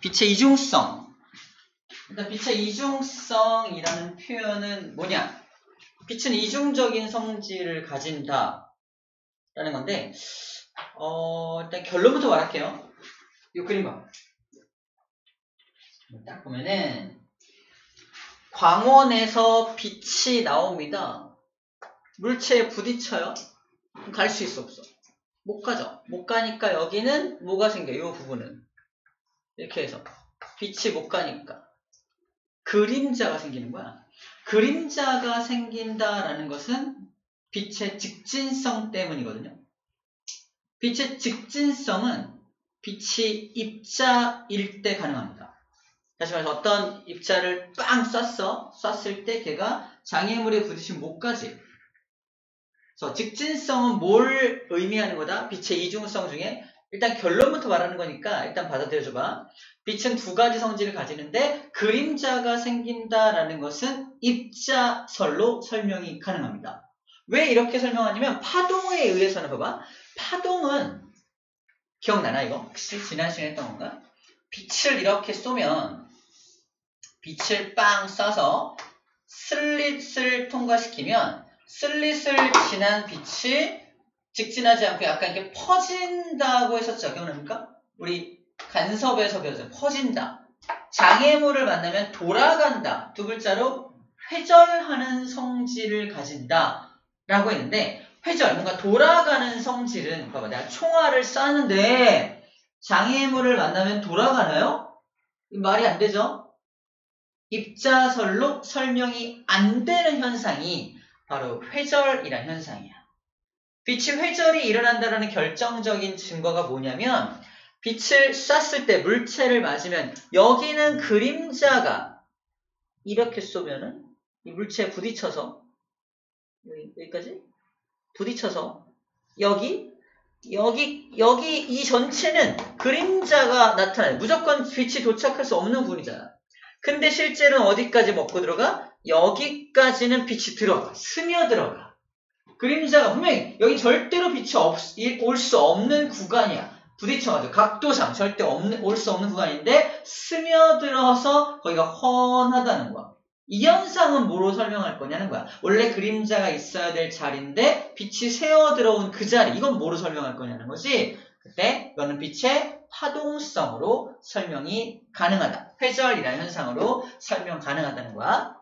빛의 이중성. 일단 빛의 이중성이라는 표현은 뭐냐? 빛은 이중적인 성질을 가진다 라는 건데 일단 결론부터 말할게요. 이 그림 봐. 딱 보면은 광원에서 빛이 나옵니다. 물체에 부딪혀요. 갈 수 있어 없어? 못 가죠. 못 가니까 여기는 뭐가 생겨? 이 부분은 이렇게 해서 빛이 못 가니까 그림자가 생기는 거야. 그림자가 생긴다라는 것은 빛의 직진성 때문이거든요. 빛의 직진성은 빛이 입자일 때 가능합니다. 다시 말해서 어떤 입자를 빵 쐈을 때 걔가 장애물에 부딪히면 못 가지. 그래서 직진성은 뭘 의미하는 거다? 빛의 이중성 중에 일단 결론부터 말하는 거니까 일단 받아들여줘봐. 빛은 두 가지 성질을 가지는데 그림자가 생긴다라는 것은 입자설로 설명이 가능합니다. 왜 이렇게 설명하냐면 파동에 의해서는 봐봐. 파동은 기억나나 이거? 혹시 지난 시간에 했던 건가? 빛을 이렇게 쏘면 빛을 빵 쏴서 슬릿을 통과시키면 슬릿을 지난 빛이 직진하지 않고 약간 이렇게 퍼진다고 했었죠. 기억납니까? 우리 간섭에서 배웠죠. 퍼진다. 장애물을 만나면 돌아간다. 두 글자로 회절하는 성질을 가진다 라고 했는데 회절, 뭔가 돌아가는 성질은 봐봐. 내가 총알을 쐈는데 장애물을 만나면 돌아가나요? 말이 안 되죠? 입자설로 설명이 안 되는 현상이 바로 회절이라는 현상이야. 빛이 회절이 일어난다는 결정적인 증거가 뭐냐면 빛을 쐈을 때 물체를 맞으면 여기는 그림자가 이렇게 쏘면은 이 물체에 부딪혀서 여기까지 부딪혀서 여기 이 전체는 그림자가 나타나요. 무조건 빛이 도착할 수 없는 부분이잖아. 근데 실제로는 어디까지 먹고 들어가? 여기까지는 빛이 들어가. 스며들어가. 그림자가 분명히 여기 절대로 빛이 올 수 없는 구간이야. 부딪혀가지고 각도상 절대 올 수 없는 구간인데 스며들어서 거기가 훤하다는 거야. 이 현상은 뭐로 설명할 거냐는 거야. 원래 그림자가 있어야 될 자리인데 빛이 새어 들어온 그 자리, 이건 뭐로 설명할 거냐는 거지. 그때 이거는 빛의 파동성으로 설명이 가능하다. 회절이라는 현상으로 설명 가능하다는 거야.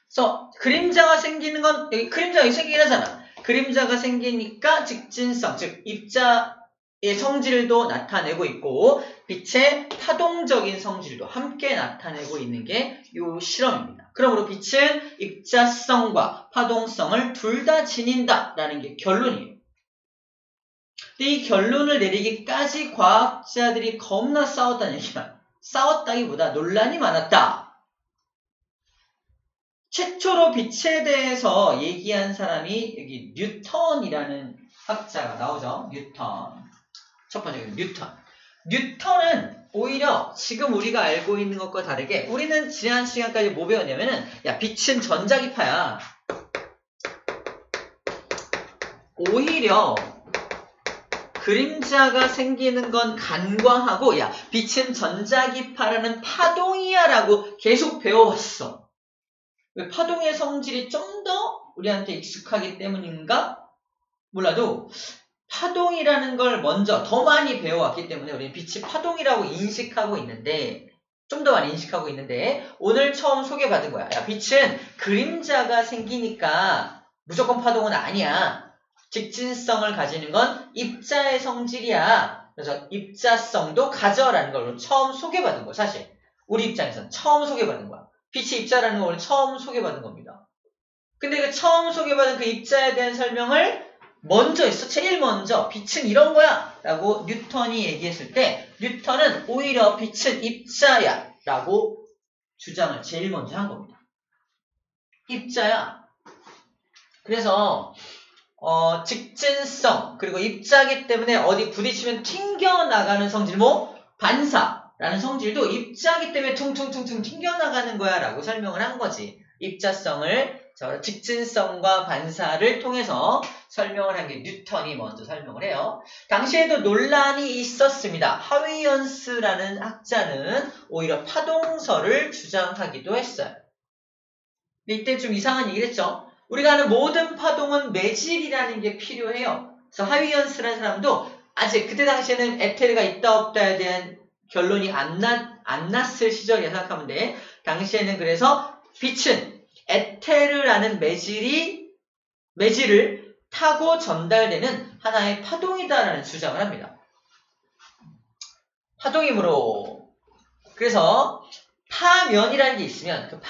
그래서 그림자가 생기는 건 여기 그림자가 여기 생기긴 하잖아. 그림자가 생기니까 직진성, 즉 입자의 성질도 나타내고 있고 빛의 파동적인 성질도 함께 나타내고 있는 게 이 실험입니다. 그러므로 빛은 입자성과 파동성을 둘 다 지닌다라는 게 결론이에요. 근데 이 결론을 내리기까지 과학자들이 겁나 싸웠다는 얘기야. 싸웠다기보다 논란이 많았다. 최초로 빛에 대해서 얘기한 사람이 여기 뉴턴이라는 학자가 나오죠. 뉴턴. 첫 번째 뉴턴. 뉴턴은 오히려 지금 우리가 알고 있는 것과 다르게 우리는 지난 시간까지 뭐 배웠냐면은 야 빛은 전자기파야. 오히려 그림자가 생기는 건 간과하고 야 빛은 전자기파라는 파동이야 라고 계속 배워왔어. 왜 파동의 성질이 좀 더 우리한테 익숙하기 때문인가? 몰라도 파동이라는 걸 먼저 더 많이 배워왔기 때문에 우리는 빛이 파동이라고 인식하고 있는데 좀 더 많이 인식하고 있는데 오늘 처음 소개받은 거야. 야 빛은 그림자가 생기니까 무조건 파동은 아니야. 직진성을 가지는 건 입자의 성질이야. 그래서 입자성도 가져라는 걸로 처음 소개받은 거야. 사실 우리 입장에서는 처음 소개받은 거야. 빛이 입자라는 걸 처음 소개받은 겁니다. 근데 그 처음 소개받은 그 입자에 대한 설명을 먼저 했어. 제일 먼저 빛은 이런 거야 라고 뉴턴이 얘기했을 때 뉴턴은 오히려 빛은 입자야 라고 주장을 제일 먼저 한 겁니다. 입자야. 그래서 직진성 그리고 입자기 때문에 어디 부딪히면 튕겨나가는 성질 뭐 반사라는 성질도 입자기 때문에 퉁퉁퉁퉁 튕겨나가는 거야 라고 설명을 한 거지. 입자성을 자, 직진성과 반사를 통해서 설명을 한 게 뉴턴이 먼저 설명을 해요. 당시에도 논란이 있었습니다. 하위연스라는 학자는 오히려 파동설을 주장하기도 했어요. 이때 좀 이상한 얘기를 했죠. 우리가 아는 모든 파동은 매질이라는 게 필요해요. 그래서 하위연스라는 사람도 아직 그때 당시에는 에테르가 있다 없다에 대한 결론이 안 났을 시절이라 생각하면 돼. 당시에는 그래서 빛은 에테르라는 매질을 타고 전달되는 하나의 파동이다라는 주장을 합니다. 파동이므로 그래서 파면이라는 게 있으면 그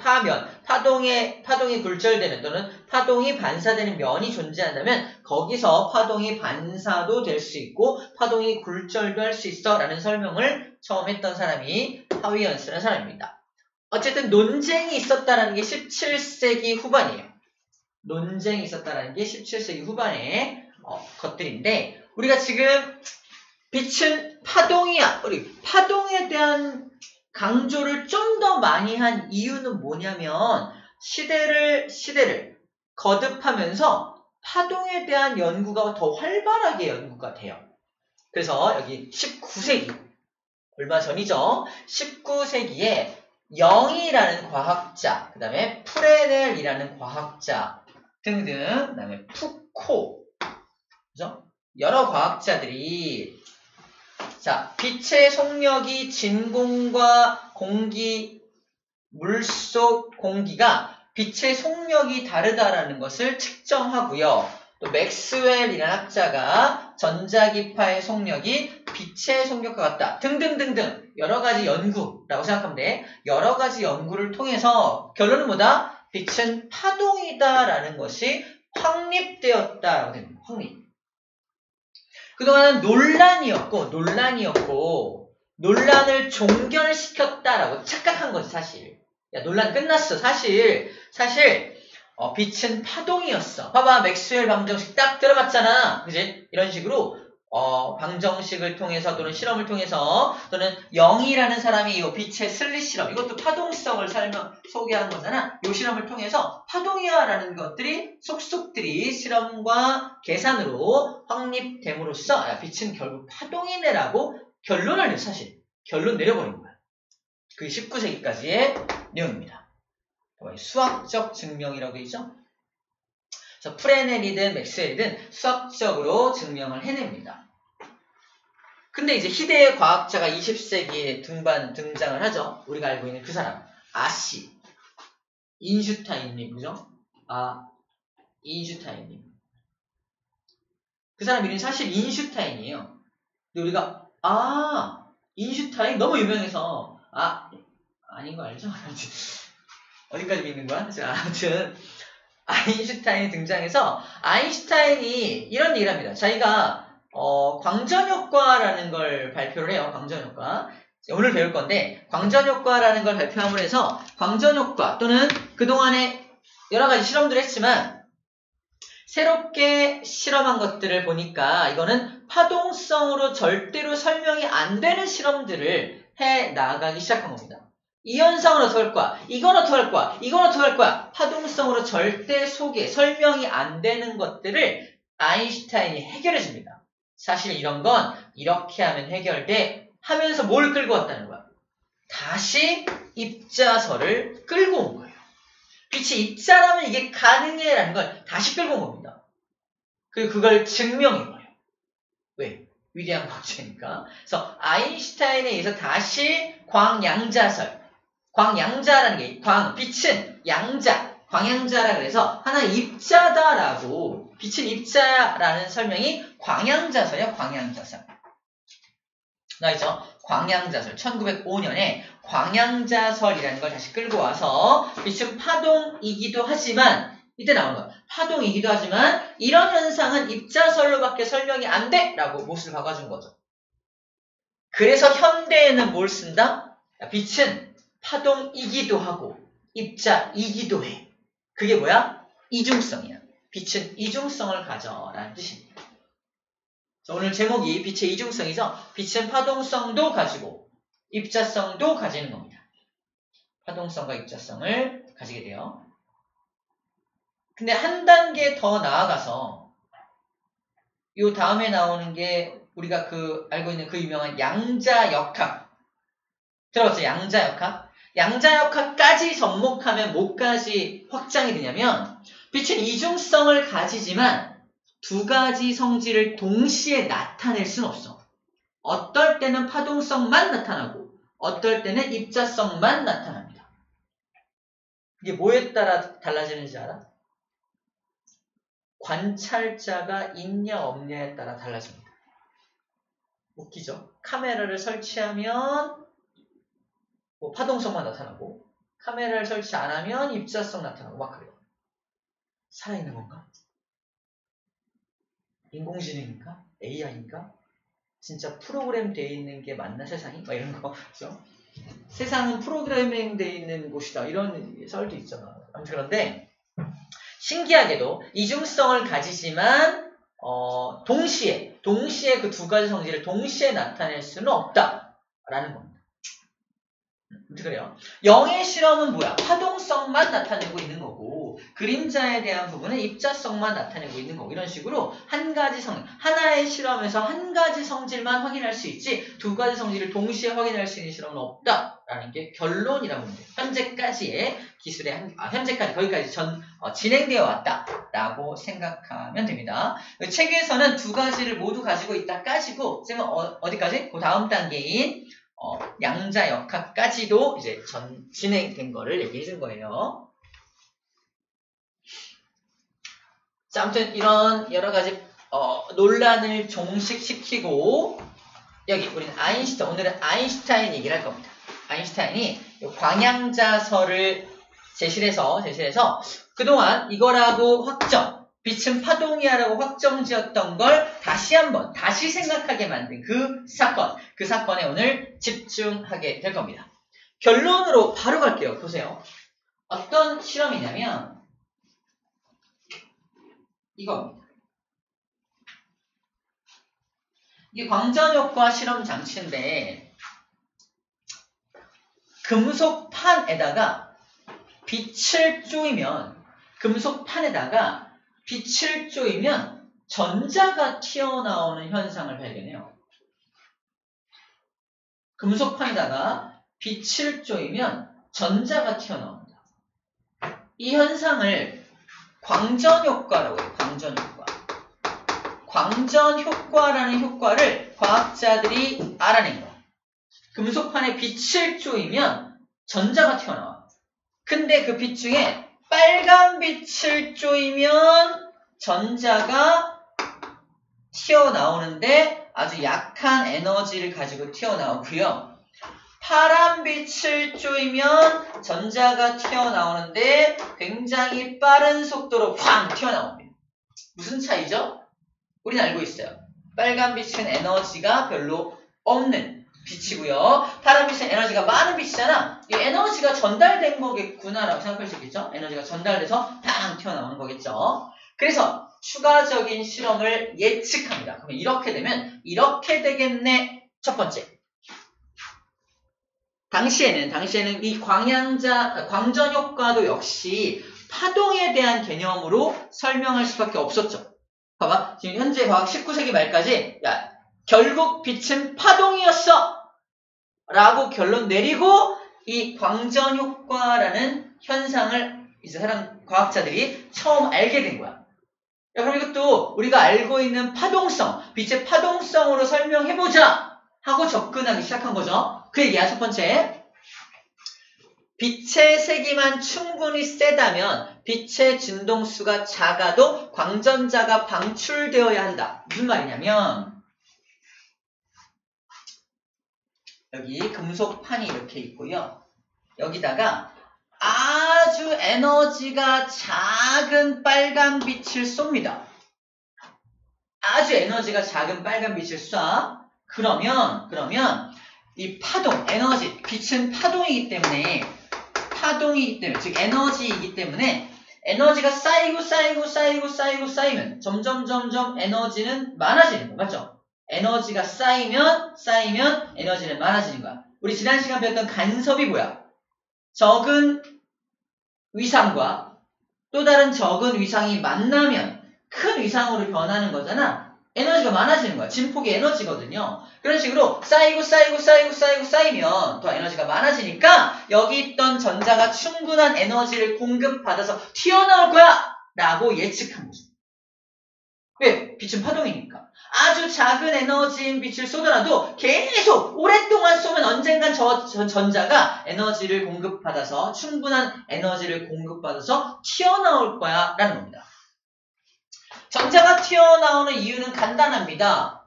파동이 굴절되는 또는 파동이 반사되는 면이 존재한다면 거기서 파동이 반사도 될 수 있고 파동이 굴절도 할 수 있어 라는 설명을 처음 했던 사람이 하위연스라는 사람입니다. 어쨌든 논쟁이 있었다라는 게 17세기 후반이에요. 논쟁이 있었다라는 게 17세기 후반의 것들인데 우리가 지금 빛은 파동이야. 우리 파동에 대한 강조를 좀 더 많이 한 이유는 뭐냐면 시대를 거듭하면서 파동에 대한 연구가 더 활발하게 연구가 돼요. 그래서 여기 19세기 얼마 전이죠. 19세기에 영이라는 과학자, 그 다음에 프레넬이라는 과학자 등등, 그 다음에 푸코, 그죠? 여러 과학자들이 자, 빛의 속력이 진공과 공기, 물속 공기가 빛의 속력이 다르다라는 것을 측정하고요. 또 맥스웰이라는 학자가 전자기파의 속력이 빛의 속력과 같다. 등등등등 여러 가지 연구라고 생각하면 돼. 여러 가지 연구를 통해서 결론은 뭐다? 빛은 파동이다라는 것이 확립되었다라고 됩니다. 확립. 그동안은 논란을 종결시켰다라고 착각한 거지, 사실. 야, 논란 끝났어. 사실, 빛은 파동이었어. 봐봐, 맥스웰 방정식 딱 들어봤잖아. 그지? 이런 식으로, 방정식을 통해서 또는 실험을 통해서 또는 영이라는 사람이 이 빛의 슬릿 실험, 이것도 파동성을 소개한 거잖아. 이 실험을 통해서 파동이야라는 것들이 속속들이 실험과 계산으로 확립됨으로써 야, 빛은 결국 파동이네라고 결론을 내 사실 결론 내려버린 거야. 그게 19세기까지의 내용입니다. 수학적 증명이라고 되어 있죠. 그래서 프레넬이든 맥스웰이든 수학적으로 증명을 해냅니다. 근데 이제 희대의 과학자가 20세기에 등장을 하죠. 우리가 알고 있는 그 사람 아씨 인슈타인님, 그죠? 인슈타인님. 그 사람 이름이 사실 인슈타인이에요. 근데 우리가 인슈타인 너무 유명해서 아닌 거 알죠? 어디까지 믿는 거야? 자, 아무튼 아인슈타인이 등장해서 아인슈타인이 이런 얘기를 합니다. 자기가 광전효과라는 걸 발표를 해요. 광전효과. 오늘 배울 건데 광전효과라는 걸 발표함으로 해서 광전효과 또는 그동안에 여러 가지 실험들을 했지만 새롭게 실험한 것들을 보니까 이거는 파동성으로 절대로 설명이 안 되는 실험들을 해 나가기 시작한 겁니다. 이 현상은 어떻게 할 거야? 이건 어떻게 할 거야? 이건 어떻게 할 거야? 파동성으로 절대 설명이 안 되는 것들을 아인슈타인이 해결해 줍니다. 사실 이런 건 이렇게 하면 해결돼 하면서 뭘 끌고 왔다는 거야? 다시 입자설을 끌고 온 거예요. 빛이 입자라면 이게 가능해 라는 걸 다시 끌고 온 겁니다. 그리고 그걸 증명해 버려요. 왜? 위대한 과학자니까. 그래서 아인슈타인에 의해서 다시 광양자라는 게 빛은 광양자라 그래서 하나의 입자다라고 빛은 입자라는 설명이 광양자설이야. 광양자설. 나있죠? 광양자설. 1905년에 광양자설이라는 걸 다시 끌고 와서 빛은 파동이기도 하지만 이때 나오는 거야. 파동이기도 하지만 이런 현상은 입자설로밖에 설명이 안 돼! 라고 못을 박아준 거죠. 그래서 현대에는 뭘 쓴다? 빛은 파동이기도 하고 입자이기도 해. 그게 뭐야? 이중성이야. 빛은 이중성을 가져라는 뜻입니다. 자, 오늘 제목이 빛의 이중성이죠. 빛은 파동성도 가지고 입자성도 가지는 겁니다. 파동성과 입자성을 가지게 돼요. 근데 한 단계 더 나아가서 요 다음에 나오는 게 우리가 알고 있는 그 유명한 양자역학. 들어봤죠? 양자역학? 양자역학까지 접목하면 뭐까지 확장이 되냐면 빛은 이중성을 가지지만 두 가지 성질을 동시에 나타낼 수는 없어. 어떨 때는 파동성만 나타나고 어떨 때는 입자성만 나타납니다. 이게 뭐에 따라 달라지는지 알아? 관찰자가 있냐 없냐에 따라 달라집니다. 웃기죠? 카메라를 설치하면 파동성만 나타나고 카메라를 설치 안 하면 입자성 나타나고 막 그래요. 살아있는 건가? 인공지능인가? AI인가? 진짜 프로그램 되어 있는 게 맞나 세상이? 막 이런 거 그죠? 세상은 프로그래밍 되어 있는 곳이다 이런 썰도 있잖아. 아무튼 그런데 신기하게도 이중성을 가지지만 동시에 그 두 가지 성질을 동시에 나타낼 수는 없다라는 겁니다. 그래요. 영의 실험은 뭐야? 파동성만 나타내고 있는 거고 그림자에 대한 부분은 입자성만 나타내고 있는 거고 이런 식으로 한 가지 하나의 실험에서 한 가지 성질만 확인할 수 있지 두 가지 성질을 동시에 확인할 수 있는 실험은 없다라는 게 결론이라고 합니다. 현재까지의 기술의 현재까지 거기까지 진행되어 왔다라고 생각하면 됩니다. 책에서는 두 가지를 모두 가지고 있다까지고 지금 어디까지? 그 다음 단계인 양자역학까지도 이제 진행된 거를 얘기해 준 거예요. 자, 아무튼 이런 여러 가지 논란을 종식시키고 여기 우리는 오늘은 아인슈타인 얘기를 할 겁니다. 아인슈타인이 광양자설을 제시를 해서 그동안 이거라고 빛은 파동이야라고 확정지었던 걸 다시 생각하게 만든 그 사건에 오늘 집중하게 될 겁니다. 결론으로 바로 갈게요. 보세요. 어떤 실험이냐면 이겁니다. 이게 광전효과 실험 장치인데 금속판에다가 빛을 쪼이면 전자가 튀어나오는 현상을 발견해요. 금속판에다가 빛을 쪼이면 전자가 튀어나옵니다. 이 현상을 광전효과라고 해요. 광전효과라는 효과를 과학자들이 알아낸 거예요. 금속판에 빛을 쪼이면 전자가 튀어나와. 근데 그 빛 중에 빨간 빛을 쪼이면 전자가 튀어나오는데 아주 약한 에너지를 가지고 튀어나오고요. 파란 빛을 쪼이면 전자가 튀어나오는데 굉장히 빠른 속도로 팡 튀어나옵니다. 무슨 차이죠? 우리는 알고 있어요. 빨간 빛은 에너지가 별로 없는 빛이고요. 파란 빛은 에너지가 많은 빛이잖아. 이 에너지가 전달된 거겠구나라고 생각할 수 있겠죠? 에너지가 전달돼서 팡 튀어나오는 거겠죠. 그래서 추가적인 실험을 예측합니다. 그러면 이렇게 되면 이렇게 되겠네. 첫 번째. 당시에는 이 광전효과도 역시 파동에 대한 개념으로 설명할 수밖에 없었죠. 봐봐. 지금 현재 과학 19세기 말까지 결국 빛은 파동이었어! 라고 결론 내리고 이 광전효과라는 현상을 이제 과학자들이 처음 알게 된 거야. 그럼 이것도 우리가 알고 있는 빛의 파동성으로 설명해보자! 하고 접근하기 시작한 거죠. 그 얘기야, 첫 번째. 빛의 세기만 충분히 세다면 빛의 진동수가 작아도 광전자가 방출되어야 한다. 무슨 말이냐면 여기 금속판이 이렇게 있고요. 여기다가 아주 에너지가 작은 빨간 빛을 쏩니다. 아주 에너지가 작은 빨간 빛을 쏴. 그러면 이 파동, 빛은 파동이기 때문에 즉 에너지이기 때문에 에너지가 쌓이면 점점 에너지는 많아지는 거 맞죠? 에너지가 쌓이면 에너지는 많아지는 거야. 우리 지난 시간 배웠던 간섭이 뭐야? 적은 위상과 또 다른 적은 위상이 만나면 큰 위상으로 변하는 거잖아. 에너지가 많아지는 거야. 진폭이 에너지거든요. 그런 식으로 쌓이면 더 에너지가 많아지니까 여기 있던 전자가 충분한 에너지를 공급받아서 튀어나올 거야! 라고 예측한 거죠. 왜? 빛은 파동이니까. 아주 작은 에너지인 빛을 쏘더라도 계속 오랫동안 쏘면 언젠간 저 전자가 에너지를 공급받아서 충분한 에너지를 공급받아서 튀어나올 거야 라는 겁니다. 전자가 튀어나오는 이유는 간단합니다.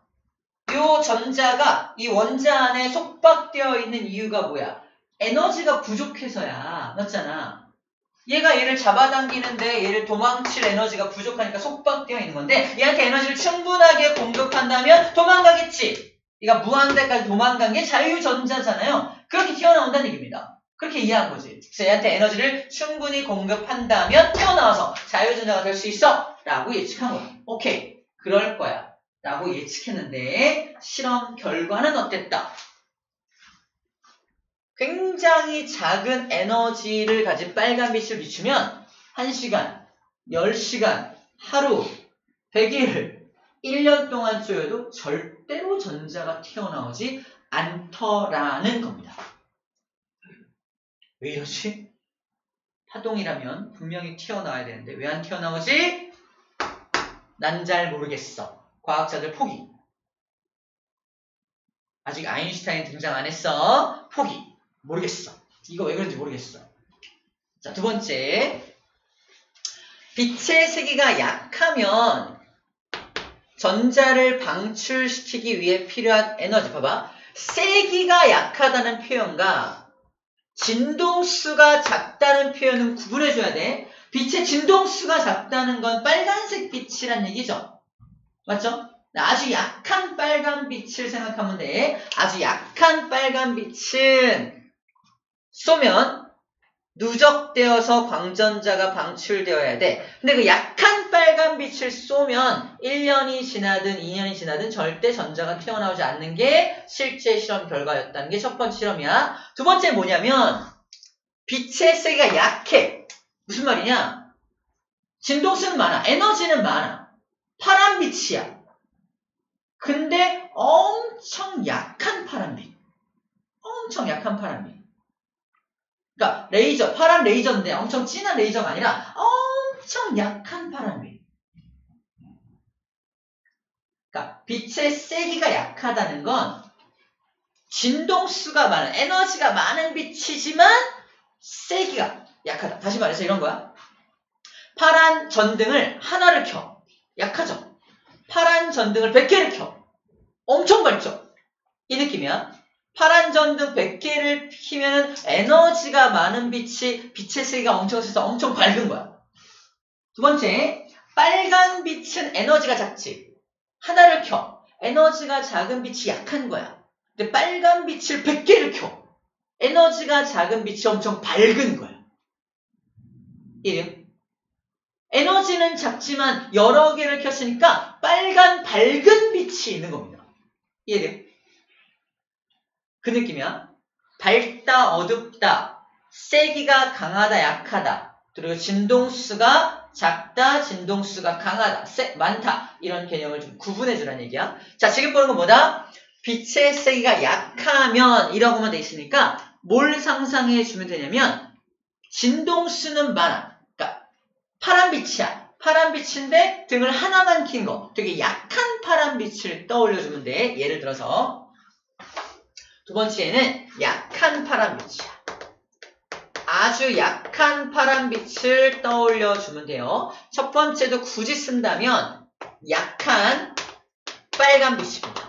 이 전자가 이 원자 안에 속박되어 있는 이유가 뭐야? 에너지가 부족해서야. 맞잖아. 얘가 얘를 잡아당기는데 얘를 도망칠 에너지가 부족하니까 속박되어 있는 건데 얘한테 에너지를 충분하게 공급한다면 도망가겠지. 얘가 무한대까지 도망간 게 자유전자잖아요. 그렇게 튀어나온다는 얘기입니다. 그렇게 이해한 거지. 그래서 얘한테 에너지를 충분히 공급한다면 튀어나와서 자유전자가 될 수 있어 라고 예측한 거야. 오케이, 그럴 거야 라고 예측했는데 실험 결과는 어땠다? 굉장히 작은 에너지를 가진 빨간 빛을 비추면 1시간, 10시간, 하루, 100일, 1년 동안 쏘여도 절대로 전자가 튀어나오지 않더라는 겁니다. 왜 이러지? 파동이라면 분명히 튀어나와야 되는데 왜 안 튀어나오지? 난 잘 모르겠어. 과학자들 포기. 아직 아인슈타인 등장 안 했어. 포기. 모르겠어. 이거 왜 그런지 모르겠어. 자, 두 번째. 빛의 세기가 약하면 전자를 방출시키기 위해 필요한 에너지. 봐봐. 세기가 약하다는 표현과 진동수가 작다는 표현은 구분해줘야 돼. 빛의 진동수가 작다는 건 빨간색 빛이란 얘기죠. 맞죠? 아주 약한 빨간 빛을 생각하면 돼. 아주 약한 빨간 빛은 쏘면 누적되어서 광전자가 방출되어야 돼. 근데 그 약한 빨간 빛을 쏘면 1년이 지나든 2년이 지나든 절대 전자가 튀어나오지 않는 게 실제 실험 결과였다는 게 첫 번째 실험이야. 두 번째 뭐냐면 빛의 세기가 약해. 무슨 말이냐? 진동수는 많아. 에너지는 많아. 파란 빛이야. 근데 엄청 약한 파란빛. 엄청 약한 파란빛. 그러니까 레이저, 파란 레이저인데 엄청 진한 레이저가 아니라 엄청 약한 파란빛. 그러니까 빛의 세기가 약하다는 건 진동수가 많은, 에너지가 많은 빛이지만 세기가 약하다. 다시 말해서 이런 거야. 파란 전등을 하나를 켜. 약하죠? 파란 전등을 100개를 켜. 엄청 밝죠? 이 느낌이야. 파란 전등 100개를 키면 에너지가 많은 빛이 빛의 세기가 엄청 세서 엄청 밝은 거야. 두 번째, 빨간 빛은 에너지가 작지. 하나를 켜. 에너지가 작은 빛이 약한 거야. 근데 빨간 빛을 100개를 켜. 에너지가 작은 빛이 엄청 밝은 거야. 이해요? 에너지는 작지만 여러 개를 켰으니까 빨간 밝은 빛이 있는 겁니다. 이해돼요? 그 느낌이야. 밝다, 어둡다, 세기가 강하다, 약하다, 그리고 진동수가 작다, 진동수가 강하다, 많다 이런 개념을 좀 구분해주라는 얘기야. 자, 지금 보는 건 뭐다? 빛의 세기가 약하면 이라고 하면 돼 있으니까 뭘 상상해주면 되냐면 진동수는 많아. 그러니까 파란빛이야. 파란빛인데 등을 하나만 킨 거. 되게 약한 파란빛을 떠올려주면 돼. 예를 들어서 두 번째는 약한 파란빛이야. 아주 약한 파란빛을 떠올려주면 돼요. 첫 번째도 굳이 쓴다면 약한 빨간빛입니다.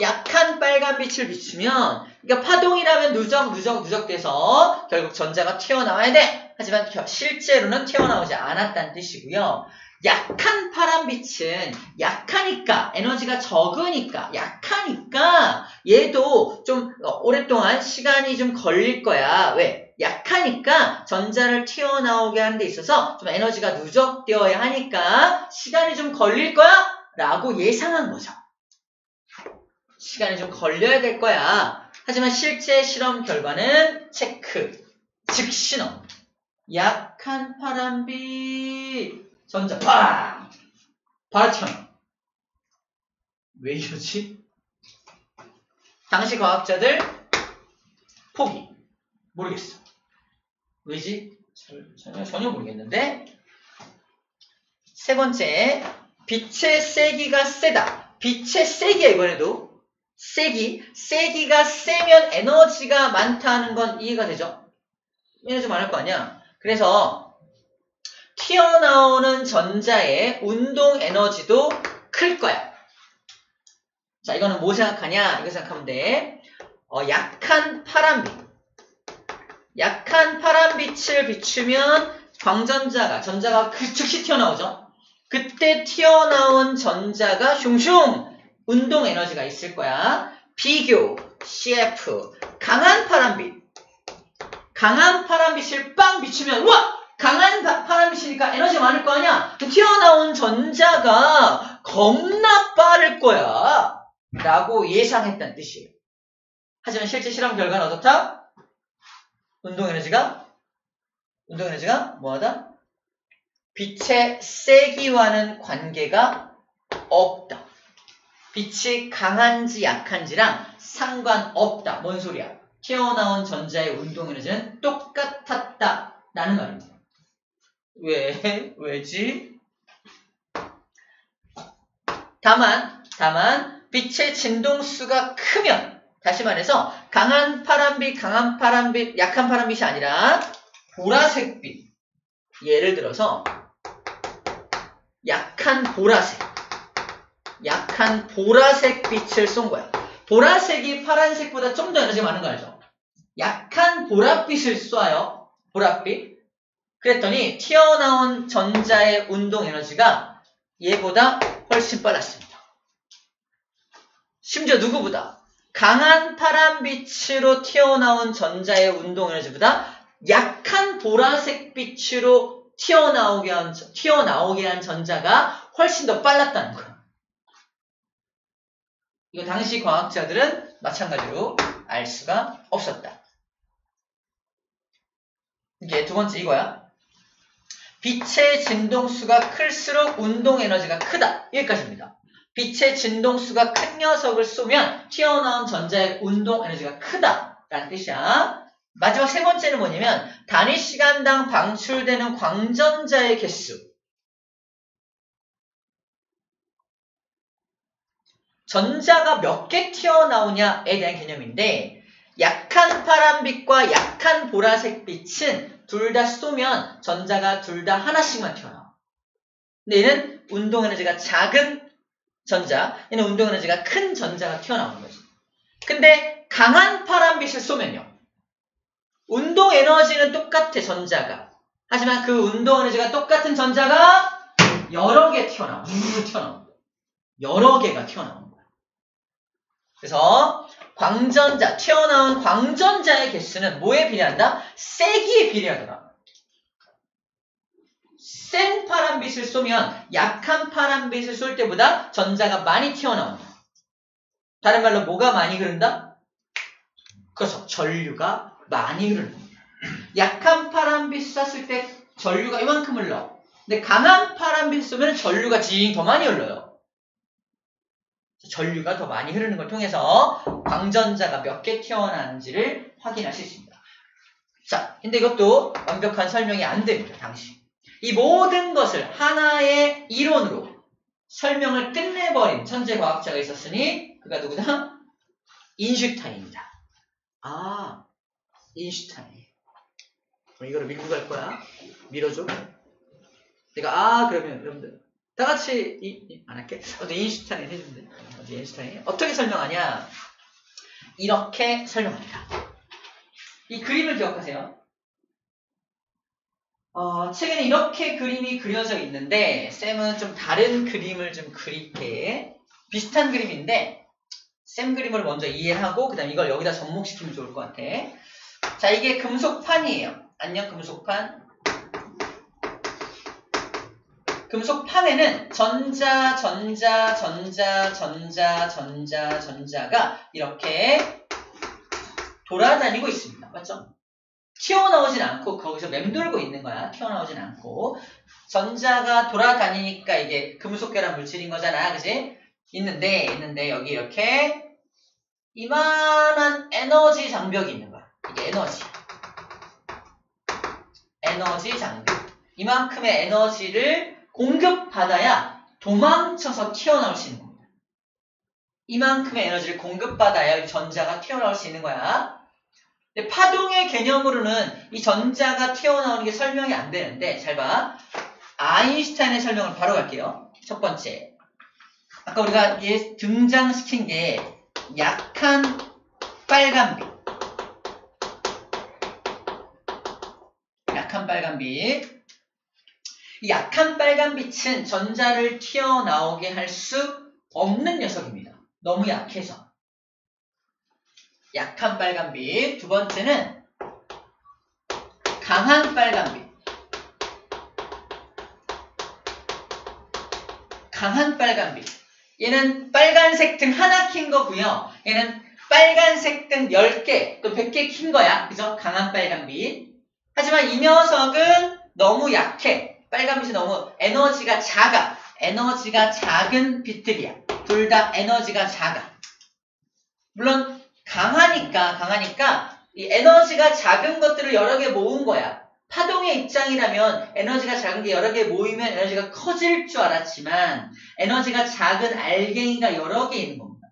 약한 빨간빛을 비추면 그러니까 파동이라면 누적돼서 결국 전자가 튀어나와야 돼. 하지만 실제로는 튀어나오지 않았다는 뜻이고요. 약한 파란빛은 약하니까 에너지가 적으니까 약하니까 얘도 좀 오랫동안 시간이 좀 걸릴 거야. 왜? 약하니까 전자를 튀어나오게 하는 데 있어서 좀 에너지가 누적되어야 하니까 시간이 좀 걸릴 거야 라고 예상한 거죠. 시간이 좀 걸려야 될 거야. 하지만 실제 실험 결과는 체크, 즉 신호. 약한 파란빛 전자 팡! 바로 튀어나와. 왜 이러지? 당시 과학자들 포기. 모르겠어. 왜지? 전혀 모르겠는데. 세 번째, 빛의 세기가 세다. 빛의 세기야, 이번에도. 세기가 세면 에너지가 많다는 건 이해가 되죠? 에너지 많을 거 아니야. 그래서 튀어나오는 전자의 운동 에너지도 클 거야. 자, 이거는 뭐 생각하냐? 이거 생각하면 돼. 약한 파란빛을 비추면 전자가 즉시 튀어나오죠? 그때 튀어나온 전자가 슝슝 운동 에너지가 있을 거야. 비교, CF, 강한 파란빛을 빵 비추면, 우와! 강한 파란빛이니까 에너지가 많을 거 아니야? 튀어나온 전자가 겁나 빠를 거야. 라고 예상했다는 뜻이에요. 하지만 실제 실험 결과는 어떻다? 운동 에너지가 뭐하다? 빛의 세기와는 관계가 없다. 빛이 강한지 약한지랑 상관없다. 뭔 소리야? 튀어나온 전자의 운동 에너지는 똑같았다. 라는 말입니다. 왜지? 다만 빛의 진동수가 크면, 다시 말해서 강한 파란빛, 약한 파란빛이 아니라 보라색빛. 예를 들어서 약한 보라색 빛을 쏜 거야. 보라색이 파란색보다 좀 더 에너지가 많은 거 알죠? 약한 보랏빛을 쏴요. 보랏빛. 그랬더니 튀어나온 전자의 운동 에너지가 얘보다 훨씬 빨랐습니다. 심지어 누구보다 강한 파란빛으로 튀어나온 전자의 운동 에너지보다 약한 보라색 빛으로 튀어나오게 한 전자가 훨씬 더 빨랐다는 거예요. 이거 당시 과학자들은 마찬가지로 알 수가 없었다. 이게 두 번째 이거야. 빛의 진동수가 클수록 운동 에너지가 크다. 여기까지입니다. 빛의 진동수가 큰 녀석을 쏘면 튀어나온 전자의 운동 에너지가 크다. 라는 뜻이야. 마지막 세 번째는 뭐냐면 단위 시간당 방출되는 광전자의 개수. 전자가 몇 개 튀어나오냐에 대한 개념인데, 약한 파란빛과 약한 보라색 빛은 둘 다 쏘면 전자가 둘 다 하나씩만 튀어나와. 근데 얘는 운동 에너지가 작은 전자, 얘는 운동 에너지가 큰 전자가 튀어나오는 거지. 근데 강한 파란빛을 쏘면요, 운동 에너지는 똑같아, 전자가. 하지만 그 운동 에너지가 똑같은 전자가 여러 개 튀어나와. 여러 개가 튀어나오는 거야. 그래서 튀어나온 광전자의 개수는 뭐에 비례한다? 세기에 비례하더라. 센 파란빛을 쏘면 약한 파란빛을 쏠 때보다 전자가 많이 튀어나온다. 다른 말로 뭐가 많이 흐른다? 그래서 전류가 많이 흐른다. 약한 파란빛 쐈을 때 전류가 이만큼 흘러. 근데 강한 파란빛 쏘면 전류가 더 많이 흘러요. 전류가 더 많이 흐르는 걸 통해서 광전자가 몇 개 튀어나오는지를 확인하실 수 있습니다. 자, 근데 이것도 완벽한 설명이 안 됩니다, 당시. 이 모든 것을 하나의 이론으로 설명을 끝내버린 천재 과학자가 있었으니 그가 누구다? 인슈타인입니다. 아, 인슈타인. 그럼 이거를 밀고 갈 거야. 밀어줘. 내가 그러면 여러분들 다 같이 안 할게. 인슈타인 해준대. 인슈타인 어떻게 설명하냐? 이렇게 설명합니다. 이 그림을 기억하세요. 책에는 이렇게 그림이 그려져 있는데 쌤은 좀 다른 그림을 좀 그릴게. 비슷한 그림인데 쌤 그림을 먼저 이해하고 그 다음 이걸 여기다 접목시키면 좋을 것 같아. 자, 이게 금속판이에요. 안녕 금속판. 금속판에는 전자가 이렇게 돌아다니고 있습니다. 맞죠? 튀어나오진 않고 거기서 맴돌고 있는 거야. 튀어나오진 않고. 전자가 돌아다니니까 이게 금속계란 물질인 거잖아. 그지? 있는데 여기 이렇게 이만한 에너지 장벽이 있는 거야. 이게 에너지 장벽. 이만큼의 에너지를 공급받아야 도망쳐서 튀어나올 수 있는 겁니다. 이만큼의 에너지를 공급받아야 전자가 튀어나올 수 있는 거야. 근데 파동의 개념으로는 이 전자가 튀어나오는 게 설명이 안 되는데, 잘 봐. 아인슈타인의 설명을 바로 갈게요. 첫 번째. 아까 우리가 얘 등장시킨 게 약한 빨간빛. 약한 빨간빛. 이 약한 빨간빛은 전자를 튀어나오게 할 수 없는 녀석입니다. 너무 약해서. 약한 빨간빛. 두 번째는 강한 빨간빛. 강한 빨간빛. 얘는 빨간색 등 하나 킨 거고요. 얘는 빨간색 등 10개 또 100개 킨 거야. 그죠? 강한 빨간빛. 하지만 이 녀석은 너무 약해. 빨간빛이 너무 에너지가 작아. 에너지가 작은 빛들이야. 둘 다 에너지가 작아. 물론 강하니까 이 에너지가 작은 것들을 여러 개 모은 거야. 파동의 입장이라면 에너지가 작은 게 여러 개 모이면 에너지가 커질 줄 알았지만 에너지가 작은 알갱이가 여러 개 있는 겁니다.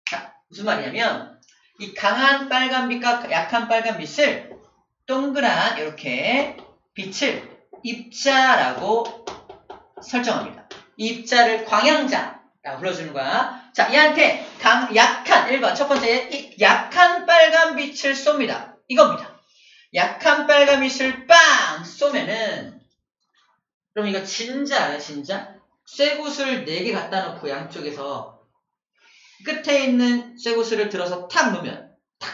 자, 무슨 말이냐면 이 강한 빨간빛과 약한 빨간빛을 동그란 이렇게 빛을 입자라고 설정합니다. 이 입자를 광양자라고 불러주는 거야. 자, 얘한테 약한 1번 첫 번째 약한 빨간빛을 쏩니다. 이겁니다. 약한 빨간빛을 빵 쏘면은 그럼 이거 진짜야 진짜? 쇠구슬 4개 갖다 놓고 양쪽에서 끝에 있는 쇠구슬을 들어서 탁 놓으면 탁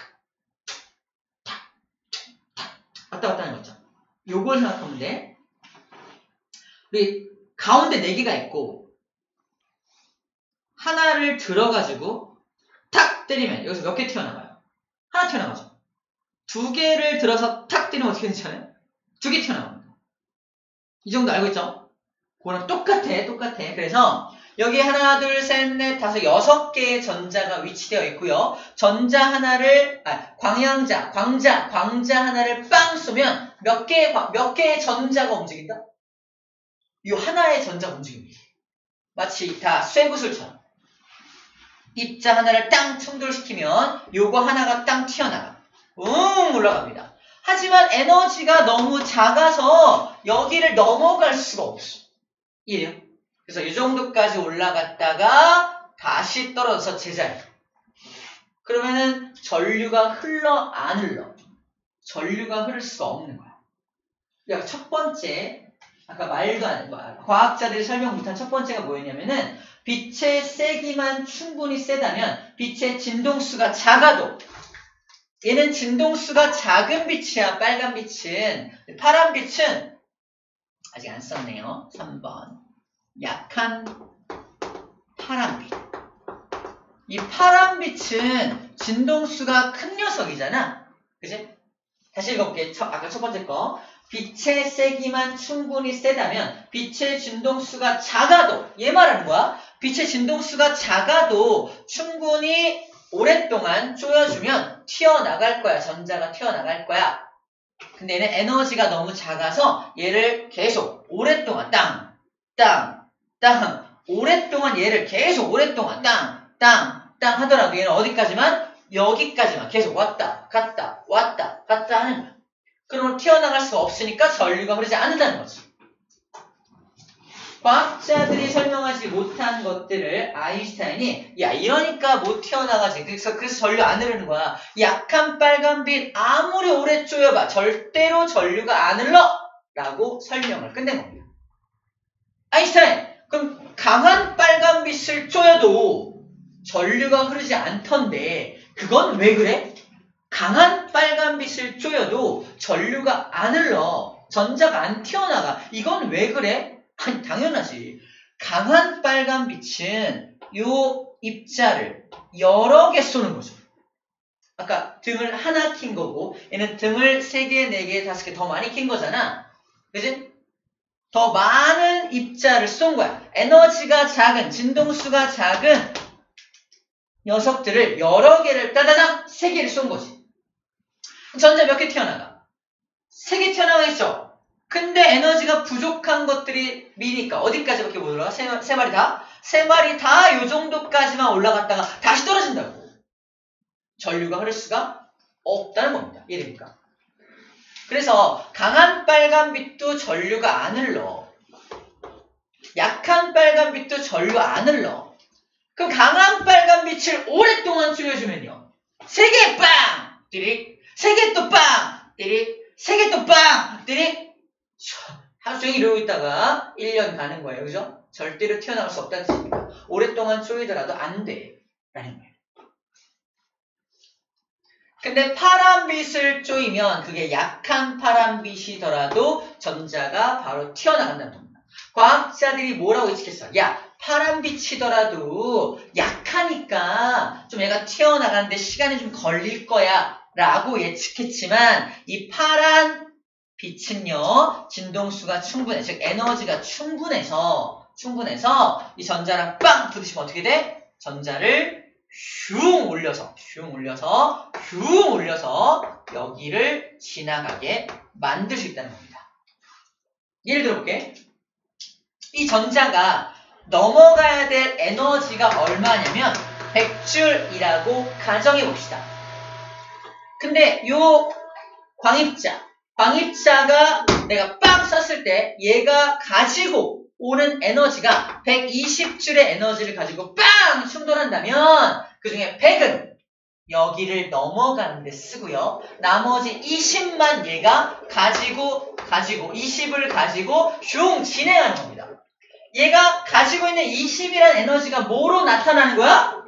왔다 갔다 하는 거죠. 요걸 생각하면 돼. 우리 가운데 4개가 있고 하나를 들어가지고 탁 때리면 여기서 몇 개 튀어나와요? 하나 튀어나가죠. 2개를 들어서 탁 때리면 어떻게 되잖아요? 2개 튀어나옵니다. 이 정도 알고 있죠? 그거랑 똑같아. 그래서 여기 하나, 둘, 셋, 넷, 다섯, 6개의 전자가 위치되어 있고요. 전자 하나를, 광자 하나를 빵 쏘면 몇 개의 전자가 움직인다? 이 하나의 전자가 움직입니다. 마치 다 쇠구슬처럼. 입자 하나를 땅 충돌시키면 요거 하나가 땅 튀어나가. 올라갑니다. 하지만 에너지가 너무 작아서 여기를 넘어갈 수가 없어. 이래요. 그래서 이 정도까지 올라갔다가 다시 떨어져서 제자리. 그러면은 전류가 흘러 안 흘러? 전류가 흐를 수가 없는 거야. 그러니까 첫 번째 아까 말도 안 과학자들이 설명 못한 첫 번째가 뭐였냐면은 빛의 세기만 충분히 세다면 빛의 진동수가 작아도 얘는 진동수가 작은 빛이야. 빨간 빛은. 파란 빛은 아직 안 썼네요. 3번 약한 파란빛. 이 파란빛은 진동수가 큰 녀석이잖아. 그치? 다시 읽어볼게. 아까 첫 번째 거. 빛의 세기만 충분히 세다면 빛의 진동수가 작아도 얘 말하는 거야. 빛의 진동수가 작아도 충분히 오랫동안 쪼여주면 튀어나갈 거야. 전자가 튀어나갈 거야. 근데 얘는 에너지가 너무 작아서 얘를 계속 오랫동안 땅 오랫동안 얘를 계속 오랫동안 땅 하더라도 얘는 어디까지만? 여기까지만 계속 왔다 갔다 하는 거야. 그러면 튀어나갈 수가 없으니까 전류가 흐르지 않는다는 거지. 과학자들이 설명하지 못한 것들을 아인슈타인이 이러니까 못 튀어나가지. 그래서 전류 안 흐르는 거야. 약한 빨간빛 아무리 오래 쪼여봐 절대로 전류가 안 흘러 라고 설명을 끝낸 겁니다. 아인슈타인 그럼 강한 빨간빛을 쪼여도 전류가 흐르지 않던데 그건 왜 그래? 강한 빨간빛을 쪼여도 전류가 안 흘러. 전자가 안 튀어나가. 이건 왜 그래? 아니 당연하지. 강한 빨간빛은 요 입자를 여러 개 쏘는 거죠. 아까 등을 하나 킨 거고 얘는 등을 3개, 4개, 5개 더 많이 킨 거잖아. 그지? 더 많은 입자를 쏜 거야. 에너지가 작은, 진동수가 작은 녀석들을 여러 개를 따다닥 3개를 쏜 거지. 전자 몇 개 튀어나가? 3개 튀어나가겠죠? 근데 에너지가 부족한 것들이 미니까 어디까지밖에 못 올라가? 3마리 다? 3마리 다 요 정도까지만 올라갔다가 다시 떨어진다고. 전류가 흐를 수가 없다는 겁니다. 이해됩니까? 그래서 강한 빨간빛도 전류가 안 흘러. 약한 빨간빛도 전류 안 흘러. 그럼 강한 빨간빛을 오랫동안 쬐겨주면요. 3개 빵! 띠릭. 3개 또 빵! 띠릭. 3개 또 빵! 띠릭. 하루 종일 이러고 있다가 1년 가는 거예요. 그죠? 절대로 튀어나올 수 없다는 뜻입니다. 오랫동안 쪼이더라도 안 돼. 라는 거예요. 근데 파란빛을 쪼이면 그게 약한 파란빛이더라도 전자가 바로 튀어나간다는 겁니다. 과학자들이 뭐라고 예측했어? 야, 파란빛이더라도 약하니까 좀 얘가 튀어나가는데 시간이 좀 걸릴 거야 라고 예측했지만 이 파란 빛은요, 진동수가 충분해. 즉 에너지가 충분해서 이 전자랑 빵 부딪히면 어떻게 돼? 전자를 슝 올려서 여기를 지나가게 만들 수 있다는 겁니다. 예를 들어볼게. 이 전자가 넘어가야 될 에너지가 얼마냐면 100줄이라고 가정해 봅시다. 근데 요 광입자가 내가 빵 쐈을 때 얘가 가지고 오는 에너지가 120줄의 에너지를 가지고 빵 충돌한다면 그 중에 100은 여기를 넘어가는 데 쓰고요. 나머지 20만 얘가 가지고 20을 가지고 슝 진행하는 겁니다. 얘가 가지고 있는 20이라는 에너지가 뭐로 나타나는 거야?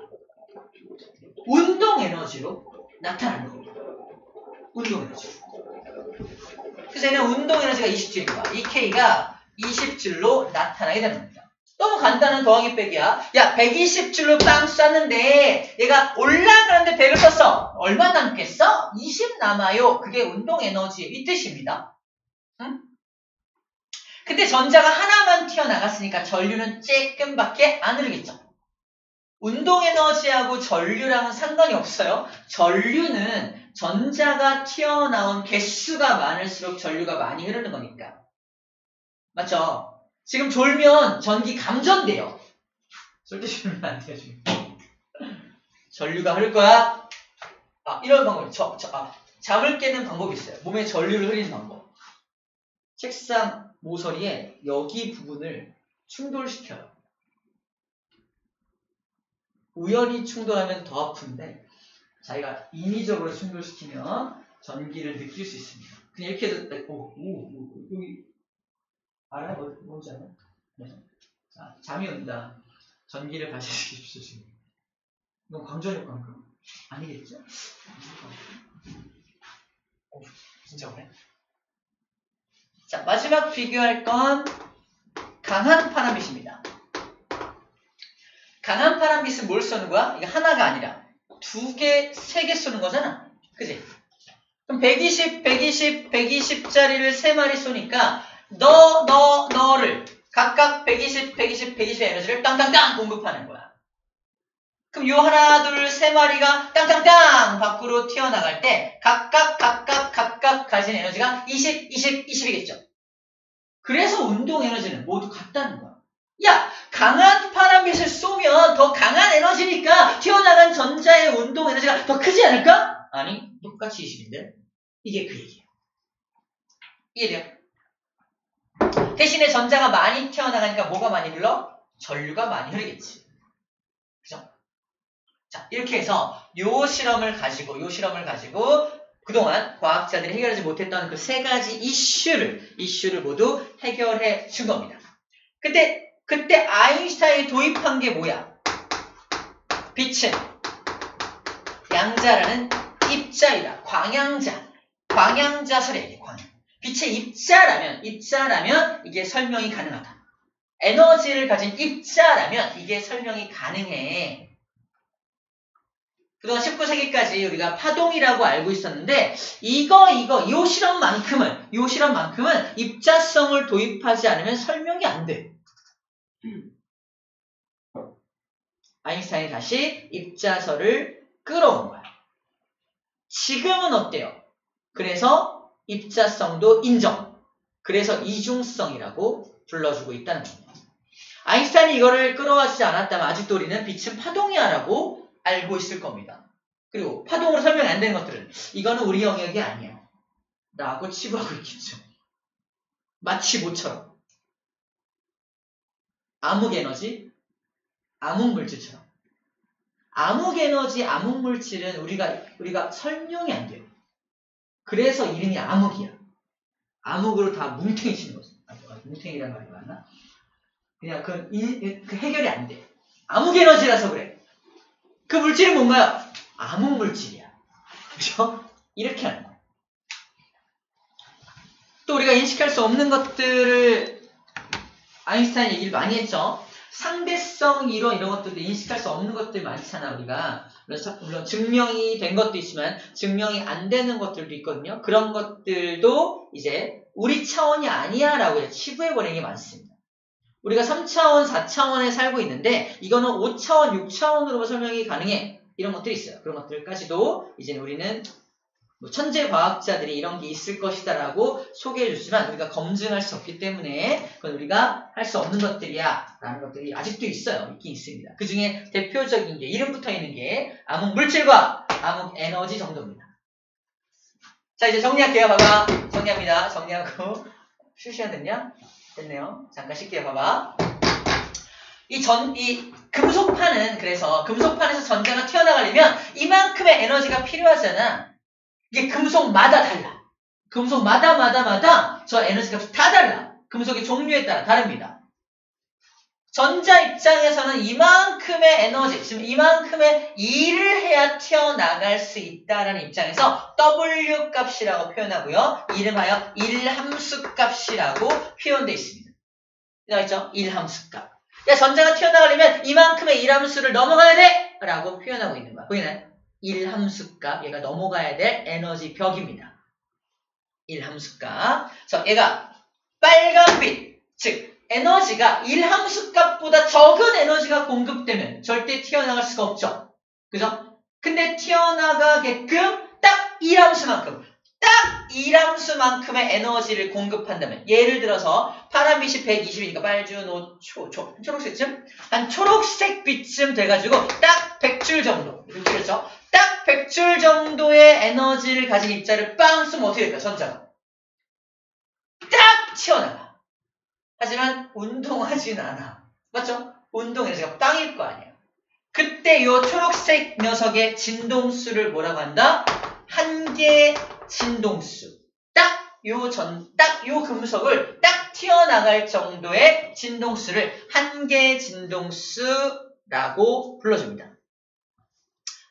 운동 에너지로 나타나는 겁니다. 운동 에너지. 그래서 얘는 운동 에너지가 20줄인 거야. 이 K가 20줄로 나타나게 되는 겁니다. 너무 간단한 더하기 빼기야. 야, 120줄로 빵 쐈는데 얘가 올라가는데 100을 썼어. 얼마 남겠어? 20 남아요. 그게 운동 에너지 이 뜻입니다. 응? 근데 전자가 하나만 튀어나갔으니까 전류는 쬐끔밖에 안 흐르겠죠. 운동 에너지하고 전류랑은 상관이 없어요. 전류는 전자가 튀어나온 개수가 많을수록 전류가 많이 흐르는 거니까. 맞죠? 지금 졸면 전기 감전돼요. 절대 졸면 안 돼요, 지금. 전류가 흐를 거야. 이런 방법. 잠을 깨는 방법이 있어요. 몸에 전류를 흐리는 방법. 책상 모서리에 여기 부분을 충돌시켜요. 우연히 충돌하면 더 아픈데 자기가 인위적으로 충돌시키면 전기를 느낄 수 있습니다. 그냥 이렇게 해도 여기 알아요? 뭔지 알아요? 네. 자, 잠이 온다. 전기를 발생시키십시오. 지금. 이건 광전 효과인가? 아니겠죠? 진짜 그래? 자, 마지막 비교할 건 강한 파란빛입니다. 강한 파란빛은 뭘 쏘는 거야? 이게 하나가 아니라 2개, 3개 쏘는 거잖아. 그지? 그럼 120짜리를 3마리 쏘니까 너를 각각 120의 에너지를 땅땅땅 공급하는 거야. 그럼 요 하나, 둘, 3마리가 땅땅땅 밖으로 튀어나갈 때 각각 가진 에너지가 20이겠죠. 그래서 운동 에너지는 모두 같다는 거야. 야, 강한 파란빛을 쏘면 더 강한 에너지니까 튀어나간 전자의 운동 에너지가 더 크지 않을까? 아니, 똑같이 20인데 이게 그 얘기예요. 이해돼요? 대신에 전자가 많이 튀어나가니까 뭐가 많이 흘러? 전류가 많이 흐르겠지. 그죠? 자, 이렇게 해서 요 실험을 가지고 그동안 과학자들이 해결하지 못했던 그 3가지 이슈를 모두 해결해 준 겁니다. 그때 아인슈타인이 도입한 게 뭐야? 빛은 양자라는 입자이다. 광양자 설이야. 빛의 입자라면 이게 설명이 가능하다. 에너지를 가진 입자라면 이게 설명이 가능해. 그동안 19세기까지 우리가 파동이라고 알고 있었는데 이 실험만큼은 입자성을 도입하지 않으면 설명이 안 돼. 아인슈타인이 다시 입자설을 끌어온 거야. 지금은 어때요? 그래서 입자성도 인정. 그래서 이중성이라고 불러주고 있다는 겁니다. 아인슈타인이 이거를 끌어와주지 않았다면 아직도 우리는 빛은 파동이야 라고 알고 있을 겁니다. 그리고 파동으로 설명이 안 되는 것들은 이거는 우리 영역이 아니에요 라고 치부하고 있겠죠. 마치 뭐처럼 암흑에너지, 암흑물질처럼. 암흑에너지, 암흑물질은 우리가 설명이 안 돼요. 그래서 이름이 암흑이야. 암흑으로 다 뭉탱이 치는 거죠. 뭉탱이란 말이 맞나? 그냥 그 해결이 안 돼. 암흑에너지라서 그래. 그 물질은 뭔가요? 암흑물질이야. 그죠? 이렇게 하는 거야. 또 우리가 인식할 수 없는 것들을 아인슈타인 얘기를 많이 했죠. 상대성 이론 이런 것들도 인식할 수 없는 것들 많잖아 우리가. 물론 증명이 된 것도 있지만 증명이 안 되는 것들도 있거든요. 그런 것들도 이제 우리 차원이 아니야 라고 치부해버리는 게 많습니다. 우리가 3차원, 4차원에 살고 있는데 이거는 5차원, 6차원으로 설명이 가능해. 이런 것들이 있어요. 그런 것들까지도 이제 우리는 뭐 천재 과학자들이 이런 게 있을 것이다 라고 소개해 줬지만 우리가 검증할 수 없기 때문에 그건 우리가 할 수 없는 것들이야 라는 것들이 아직도 있어요. 있긴 있습니다. 그 중에 대표적인 게 이름 붙어 있는 게 암흑물질과 암흑에너지 정도입니다. 자 이제 정리할게요. 봐봐. 정리합니다. 정리하고 쉴 시간 됐냐? 됐네요. 잠깐 쉴게요. 봐봐. 이 금속판은 그래서 금속판에서 전자가 튀어나가려면 이만큼의 에너지가 필요하잖아. 이게 금속마다 달라. 금속마다 저 에너지 값이 다 달라. 금속의 종류에 따라 다릅니다. 전자 입장에서는 이만큼의 에너지, 지금 이만큼의 일을 해야 튀어나갈 수 있다라는 입장에서 W 값이라고 표현하고요. 이름하여 일함수 값이라고 표현되어 있습니다. 나와있죠? 일함수 값. 야, 전자가 튀어나가려면 이만큼의 일함수를 넘어가야 돼! 라고 표현하고 있는 거야. 보이나요? 일함수값, 얘가 넘어가야 될 에너지 벽입니다. 일함수값. 얘가 빨간빛, 즉 에너지가 일함수값보다 적은 에너지가 공급되면 절대 튀어나갈 수가 없죠. 그죠? 근데 튀어나가게끔 딱 일함수만큼의 에너지를 공급한다면 예를 들어서 파란빛이 120이니까 빨주노 초록색쯤 한 초록색 빛쯤 돼가지고 딱 100줄 정도 그렇죠? 딱 100줄 정도의 에너지를 가진 입자를 빵 쏘면 어떻게 될까? 전자가 딱 튀어나가. 하지만 운동하진 않아. 맞죠? 운동 에너지가 빵일 거 아니에요. 그때 이 초록색 녀석의 진동수를 뭐라고 한다? 한계 진동수. 딱 요 금속을 딱 튀어나갈 정도의 진동수를 한계 진동수라고 불러줍니다.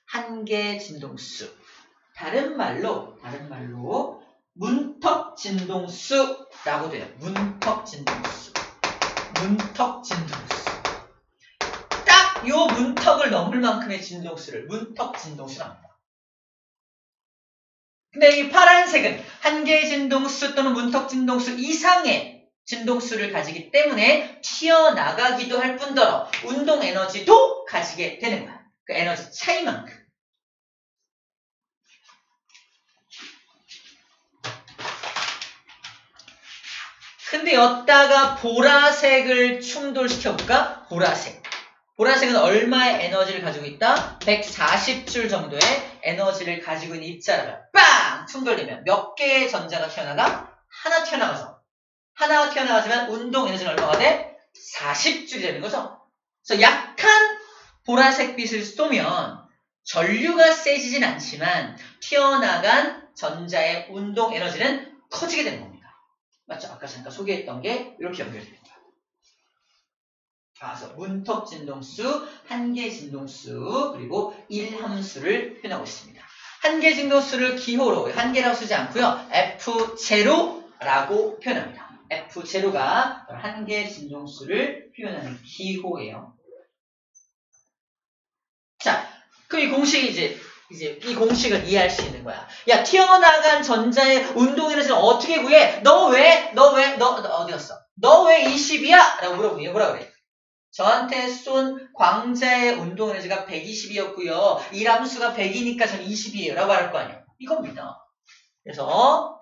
한계 진동수. 다른 말로 문턱 진동수라고 돼요. 문턱 진동수. 딱 요 문턱을 넘을 만큼의 진동수를 문턱 진동수라고 합니다. 근데 이 파란색은 한계 진동수 또는 문턱 진동수 이상의 진동수를 가지기 때문에 튀어나가기도 할 뿐더러 운동 에너지도 가지게 되는 거야. 그 에너지 차이만큼. 근데 여기다가 보라색을 충돌시켜볼까? 보라색은 얼마의 에너지를 가지고 있다? 140줄 정도의 에너지를 가지고 있는 입자라면 빵! 충돌되면 몇 개의 전자가 튀어나가? 하나 튀어나가지만 운동 에너지는 얼마가 돼? 40줄이 되는 거죠. 그래서 약한 보라색 빛을 쏘면 전류가 세지진 않지만 튀어나간 전자의 운동 에너지는 커지게 되는 겁니다. 맞죠? 아까 잠깐 소개했던 게 이렇게 연결됩니다. 그래서 문턱 진동수, 한계 진동수, 그리고 일함수를 표현하고 있습니다. 한계 진동수를 기호로 한계라고 쓰지 않고요. F0라고 표현합니다. F0가 한계 진동수를 표현하는 기호예요. 자, 그럼 이 공식이 이제 이제 이 공식을 이해할 수 있는 거야. 야, 튀어나간 전자의 운동 에너지를 어떻게 구해? 너 어디 갔어? 너 왜 20이야? 라고 물어보니 뭐라 그래? 저한테 쏜 광자의 운동 에너지가 120이었고요. 이 함수가 100이니까 저는 20이에요. 라고 말할 거 아니야. 이겁니다. 그래서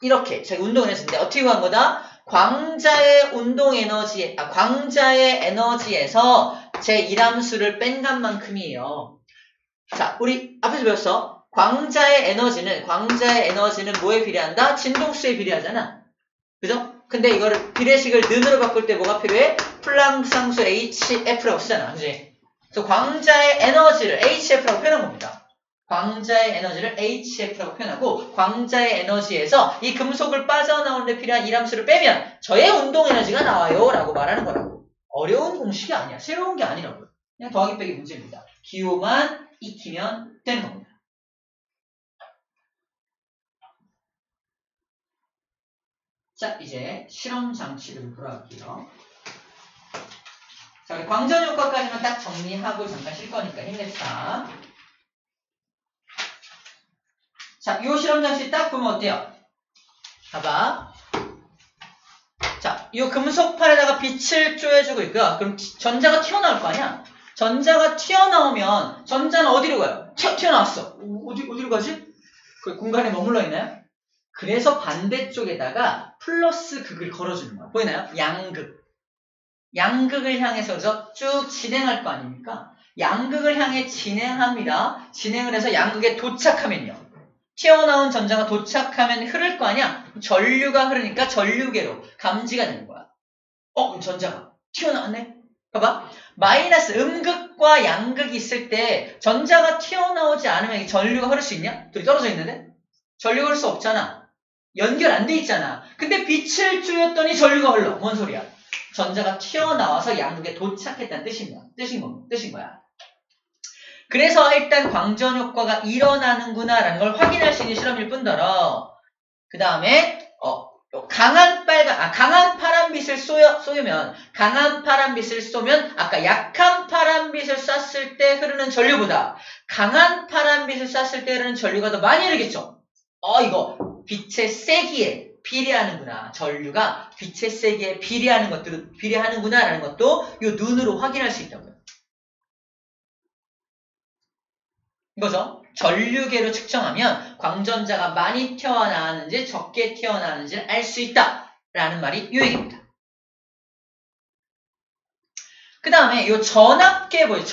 이렇게 자기 운동 에너지인데 어떻게 구한 거다? 광자의 운동 에너지, 광자의 에너지에서 제 일함수를 뺀 값만큼이에요. 자, 우리 앞에서 배웠어. 광자의 에너지는 뭐에 비례한다? 진동수에 비례하잖아. 그죠? 근데 이거를 비례식을 는으로 바꿀 때 뭐가 필요해? 플랑크 상수 HF라고 쓰잖아. 그지? 그래서 광자의 에너지를 HF라고 표현한 겁니다. 광자의 에너지를 HF라고 표현하고 광자의 에너지에서 이 금속을 빠져나오는 데 필요한 일함수를 빼면 저의 운동 에너지가 나와요 라고 말하는 거라고. 어려운 공식이 아니야. 새로운 게 아니라고요. 그냥 더하기 빼기 문제입니다. 기호만 익히면 되는 겁니다. 자, 이제 실험 장치를 돌아갈게요. 자, 우리 광전 효과까지만 딱 정리하고 잠깐 쉴 거니까 힘냅시다. 자, 이 실험 장치 딱 보면 어때요? 봐봐. 자, 이 금속판에다가 빛을 쪼여주고 있고요. 그럼 전자가 튀어나올 거 아니야? 전자가 튀어나오면 전자는 어디로 가요? 튀어나왔어. 어디로 가지? 그 공간에 머물러 있나요? 그래서 반대쪽에다가 플러스 극을 걸어주는 거야. 보이나요? 양극. 양극을 향해서 그래서 쭉 진행할 거 아닙니까? 양극을 향해 진행합니다. 진행을 해서 양극에 도착하면요. 튀어나온 전자가 도착하면 흐를 거 아니야? 전류가 흐르니까 전류계로 감지가 되는 거야. 그럼 전자가 튀어나왔네? 봐봐. 마이너스 음극과 양극이 있을 때 전자가 튀어나오지 않으면 전류가 흐를 수 있냐? 둘이 떨어져 있는데? 전류가 흐를 수 없잖아. 연결 안 돼 있잖아. 근데 빛을 쬐었더니 전류가 흘러. 뭔 소리야? 전자가 튀어나와서 양극에 도착했다는 뜻인 거야. 그래서 일단 광전 효과가 일어나는구나 라는 걸 확인할 수 있는 실험일 뿐더러 그 다음에 강한 파란빛을 쏘면 아까 약한 파란빛을 쐈을 때 흐르는 전류보다 강한 파란빛을 쐈을 때 흐르는 전류가 더 많이 흐르겠죠. 이거 빛의 세기에 비례하는구나. 전류가 빛의 세기에 비례하는구나 라는 것도 이 눈으로 확인할 수 있다고요. 이거죠. 전류계로 측정하면 광전자가 많이 튀어나왔는지 적게 튀어나왔는지를 알 수 있다라는 말이 이 얘기입니다. 그 다음에 이 전압계 보여요.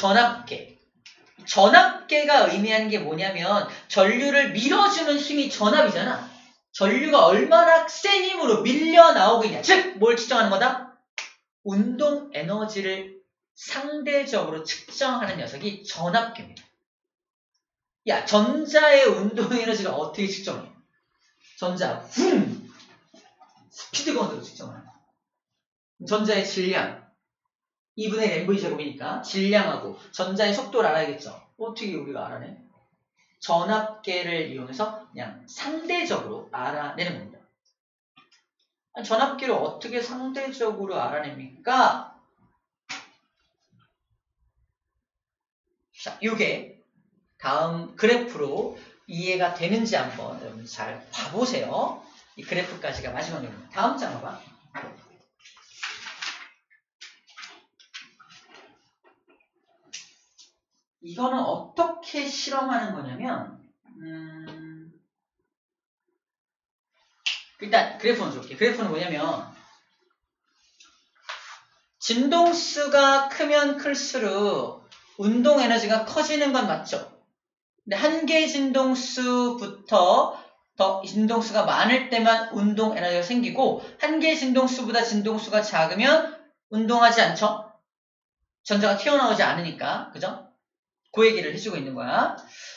전압계가 의미하는 게 뭐냐면 전류를 밀어주는 힘이 전압이잖아. 전류가 얼마나 센 힘으로 밀려 나오고 있냐. 즉, 뭘 측정하는 거다? 운동 에너지를 상대적으로 측정하는 녀석이 전압계입니다. 야, 전자의 운동 에너지를 어떻게 측정해? 전자, 스피드건으로 측정하는 거야. 전자의 질량, 2분의 mv 제곱이니까 질량하고 전자의 속도를 알아야겠죠. 어떻게 우리가 알아내? 전압계를 이용해서 그냥 상대적으로 알아내는 겁니다. 전압계를 어떻게 상대적으로 알아냅니까? 자, 요게 다음 그래프로 이해가 되는지 한번 여러분 잘 봐보세요. 이 그래프까지가 마지막입니다. 다음 장 봐봐. 이거는 어떻게 실험하는 거냐면 일단 그래프는 줄게. 그래프는 뭐냐면 진동수가 크면 클수록 운동 에너지가 커지는 건 맞죠? 근데 한 개 진동수부터 더 진동수가 많을 때만 운동 에너지가 생기고 한 개 진동수보다 진동수가 작으면 운동하지 않죠? 전자가 튀어나오지 않으니까. 그죠? 그 얘기를 해주고 있는 거야.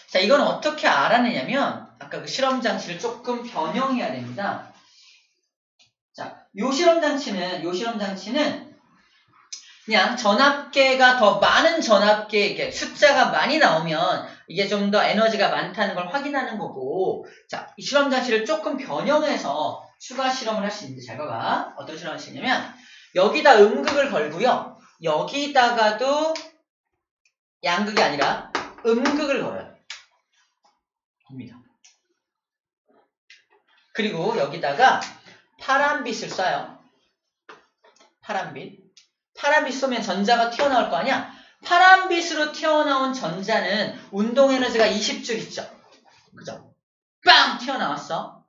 자, 이건 어떻게 알아내냐면 아까 그 실험 장치를 조금 변형해야 됩니다. 자, 요 실험 장치는 그냥 전압계가 더 많은 전압계, 이게 숫자가 많이 나오면 이게 좀 더 에너지가 많다는 걸 확인하는 거고, 자, 이 실험 장치를 조금 변형해서 추가 실험을 할 수 있는데 잘 봐봐. 어떤 실험을 할 수 있냐면 여기다 음극을 걸고요. 여기다가도 양극이 아니라 음극을 걸어요. 입니다. 그리고 여기다가 파란빛을 쏴요. 파란빛 쏘면 전자가 튀어나올 거 아니야? 파란빛으로 튀어나온 전자는 운동 에너지가 20줄 있죠? 그죠? 빵! 튀어나왔어.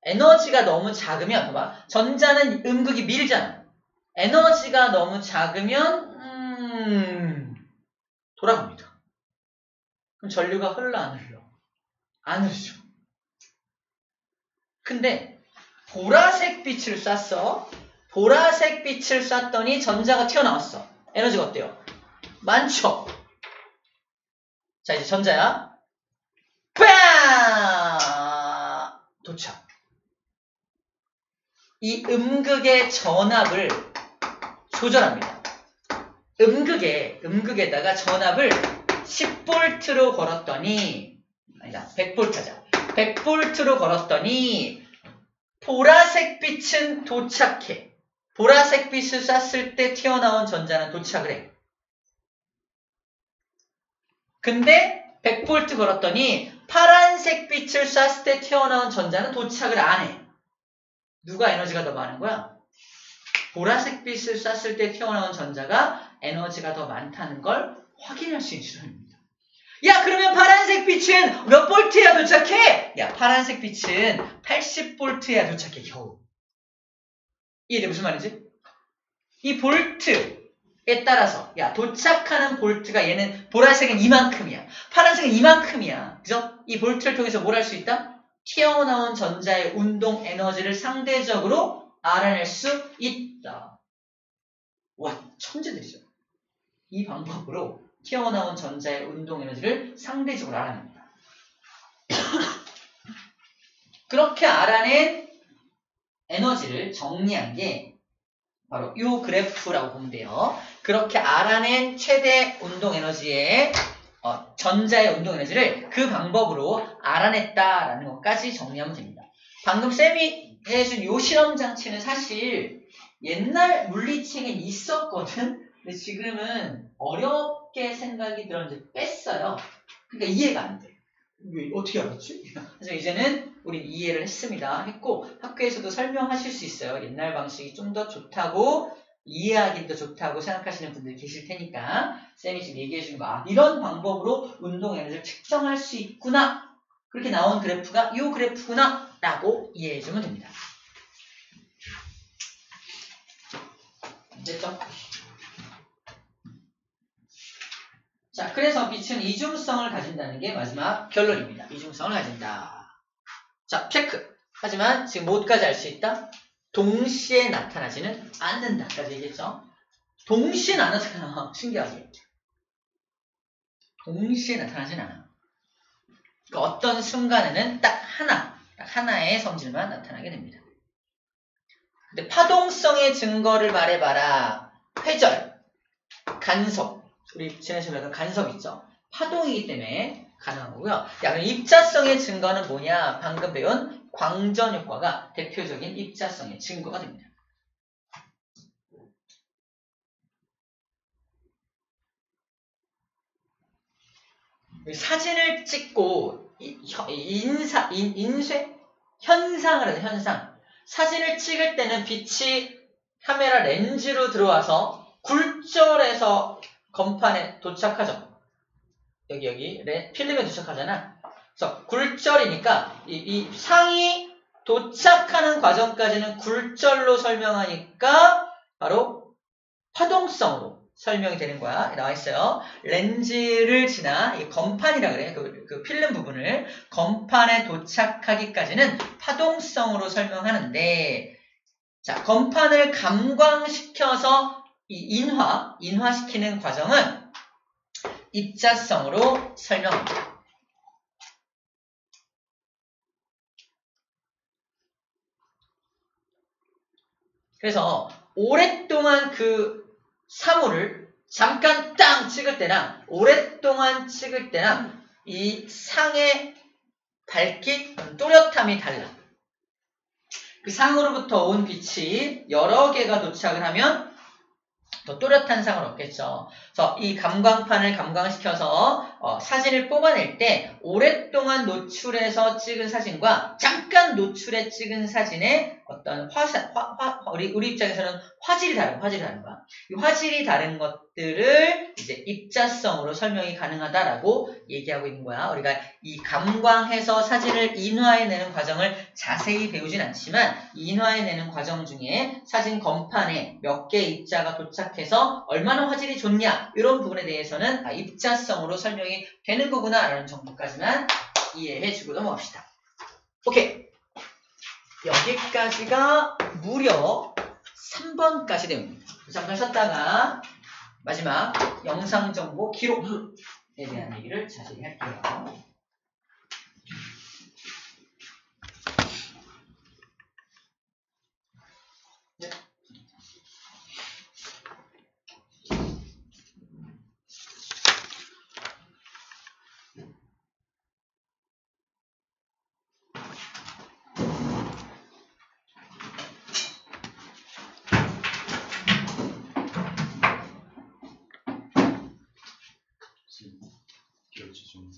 에너지가 너무 작으면, 봐봐. 전자는 음극이 밀잖아. 에너지가 너무 작으면, 돌아갑니다. 그럼 전류가 흘러, 안 흘러? 안 흐르죠. 근데, 보라색 빛을 쐈어. 보라색 빛을 쐈더니 전자가 튀어나왔어. 에너지가 어때요? 많죠? 자, 이제 전자야. 빵! 도착. 이 음극의 전압을 조절합니다. 음극에다가 전압을 10V로 걸었더니, 아니다, 100V 하자. 100V로 걸었더니, 보라색 빛은 도착해. 보라색 빛을 쐈을 때 튀어나온 전자는 도착을 해. 근데 100V 걸었더니 파란색 빛을 쐈을 때 튀어나온 전자는 도착을 안 해. 누가 에너지가 더 많은 거야? 보라색 빛을 쐈을 때 튀어나온 전자가 에너지가 더 많다는 걸 확인할 수 있는 실험입니다. 야, 그러면 파란색 빛은 몇 볼트야 도착해? 야, 파란색 빛은 80V야 도착해, 겨우. 이해돼? 무슨 말이지? 이 볼트에 따라서, 야, 도착하는 볼트가 얘는 보라색은 이만큼이야. 파란색은 이만큼이야. 그죠? 이 볼트를 통해서 뭘 할 수 있다? 튀어나온 전자의 운동 에너지를 상대적으로 알아낼 수 있다. 와, 천재들이죠. 이 방법으로 튀어나온 전자의 운동 에너지를 상대적으로 알아냅니다. 그렇게 알아낸 에너지를 정리한 게 바로 이 그래프라고 보면 돼요. 그렇게 알아낸 최대 운동 에너지의 전자의 운동 에너지를 그 방법으로 알아냈다라는 것까지 정리하면 됩니다. 방금 쌤이 해준 이 실험 장치는 사실 옛날 물리책에 있었거든. 근데 지금은 어렵게 생각이 들었는데 뺐어요. 그러니까 이해가 안 돼. 왜 어떻게 알았지? 그래서 이제는 우리 이해를 했고 학교에서도 설명하실 수 있어요. 옛날 방식이 좀 더 좋다고 이해하기도 좋다고 생각하시는 분들이 계실 테니까 쌤이 지금 얘기해 주는 거 이런 방법으로 운동 에너지를 측정할 수 있구나. 그렇게 나온 그래프가 이 그래프구나 라고 이해해 주면 됩니다. 됐죠? 자, 그래서 빛은 이중성을 가진다는 게 마지막 결론입니다. 이중성을 가진다. 자, 체크. 하지만 지금 뭐까지 알 수 있다? 동시에 나타나지는 않는다까지 얘기했죠. 동시에 나타나. 신기하게. 동시에 나타나진 않아. 그러니까 어떤 순간에는 딱 하나의 성질만 나타나게 됩니다. 근데 파동성의 증거를 말해봐라. 회절, 간섭. 우리 지난 시간에 간섭 있죠. 파동이기 때문에 가능한 거고요. 야, 그럼 입자성의 증거는 뭐냐? 방금 배운 광전 효과가 대표적인 입자성의 증거가 됩니다. 사진을 찍고 현상을 하는 현상. 사진을 찍을 때는 빛이 카메라 렌즈로 들어와서 굴절해서 건판에 도착하죠. 여기 필름에 도착하잖아. 그래서 굴절이니까 이 상이 도착하는 과정까지는 굴절로 설명하니까 바로 파동성으로 설명이 되는 거야. 나와 있어요. 렌즈를 지나 이 건판이라 그래. 그 필름 부분을 건판에 도착하기까지는 파동성으로 설명하는데, 자, 건판을 감광시켜서 이 인화시키는 과정은 입자성으로 설명합니다. 그래서 오랫동안 그 사물을 잠깐 땅 찍을 때랑 오랫동안 찍을 때랑 이 상의 밝기, 또렷함이 달라. 그 상으로부터 온 빛이 여러 개가 도착을 하면 더 또렷한 상을 얻겠죠. 그래서 이 감광판을 감광시켜서 사진을 뽑아낼 때 오랫동안 노출해서 찍은 사진과 잠깐 노출해 찍은 사진의 어떤 우리 입장에서는 화질이 다른 거야. 이 화질이 다른 것들을 이제 입자성으로 설명이 가능하다라고 얘기하고 있는 거야. 우리가 이 감광해서 사진을 인화해내는 과정을 자세히 배우진 않지만 인화해내는 과정 중에 사진 건판에 몇 개의 입자가 도착해서 얼마나 화질이 좋냐 이런 부분에 대해서는 입자성으로 설명이 되는 거구나 라는 정도까지만 이해해주고 넘어갑시다. 오케이. 여기까지가 무려 3번까지 내용입니다. 잠깐 쉬었다가 마지막 영상정보 기록에 대한 얘기를 자세히 할게요. 결제 좀